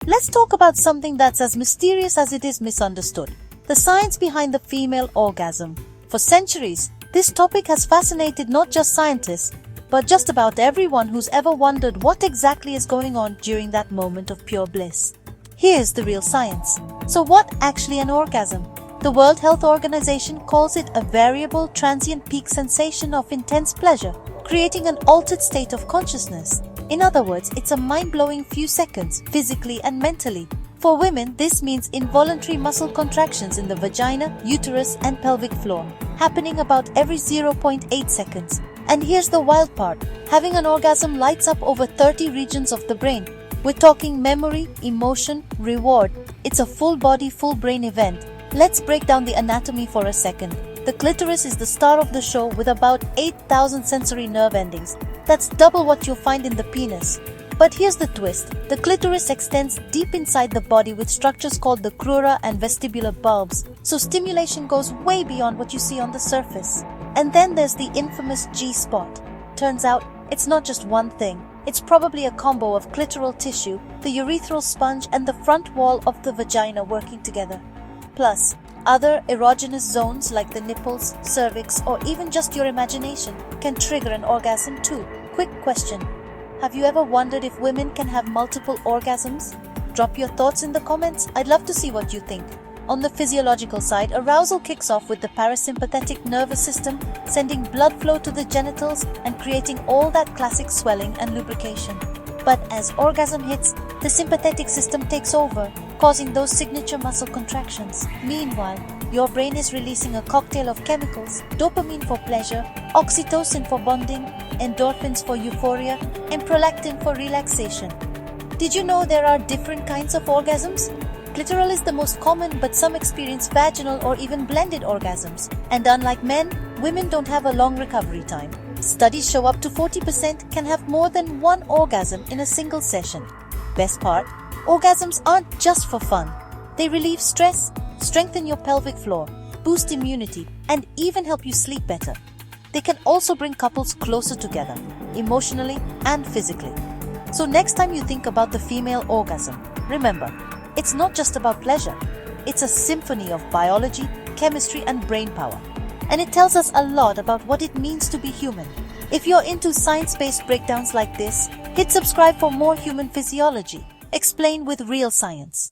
Let's talk about something that's as mysterious as it is misunderstood. The science behind the female orgasm. For centuries, this topic has fascinated not just scientists, but just about everyone who's ever wondered what exactly is going on during that moment of pure bliss. Here's the real science. So what actually an orgasm? The World Health Organization calls it a variable, transient peak sensation of intense pleasure, creating an altered state of consciousness. In other words, it's a mind-blowing few seconds, physically and mentally. For women, this means involuntary muscle contractions in the vagina, uterus, and pelvic floor, happening about every 0.8 seconds. And here's the wild part. Having an orgasm lights up over 30 regions of the brain. We're talking memory, emotion, reward. It's a full body, full brain event. Let's break down the anatomy for a second. The clitoris is the star of the show with about 8,000 sensory nerve endings. That's double what you'll find in the penis. But here's the twist. The clitoris extends deep inside the body with structures called the crura and vestibular bulbs, so stimulation goes way beyond what you see on the surface. And then there's the infamous G-spot. Turns out, it's not just one thing. It's probably a combo of clitoral tissue, the urethral sponge, and the front wall of the vagina working together. Plus, other erogenous zones like the nipples, cervix, or even just your imagination can trigger an orgasm too. Quick question. Have you ever wondered if women can have multiple orgasms? Drop your thoughts in the comments. I'd love to see what you think. On the physiological side, arousal kicks off with the parasympathetic nervous system, sending blood flow to the genitals and creating all that classic swelling and lubrication. But as orgasm hits, the sympathetic system takes over, causing those signature muscle contractions. Meanwhile, your brain is releasing a cocktail of chemicals: dopamine for pleasure, oxytocin for bonding, endorphins for euphoria, and prolactin for relaxation. Did you know there are different kinds of orgasms? Clitoral is the most common, but some experience vaginal or even blended orgasms. And unlike men, women don't have a long recovery time. Studies show up to 40% can have more than one orgasm in a single session. Best part, orgasms aren't just for fun. They relieve stress, strengthen your pelvic floor, boost immunity, and even help you sleep better. They can also bring couples closer together, emotionally and physically. So next time you think about the female orgasm, remember, it's not just about pleasure. It's a symphony of biology, chemistry, and brain power. And it tells us a lot about what it means to be human. If you're into science-based breakdowns like this, hit subscribe for more human physiology, explained with real science.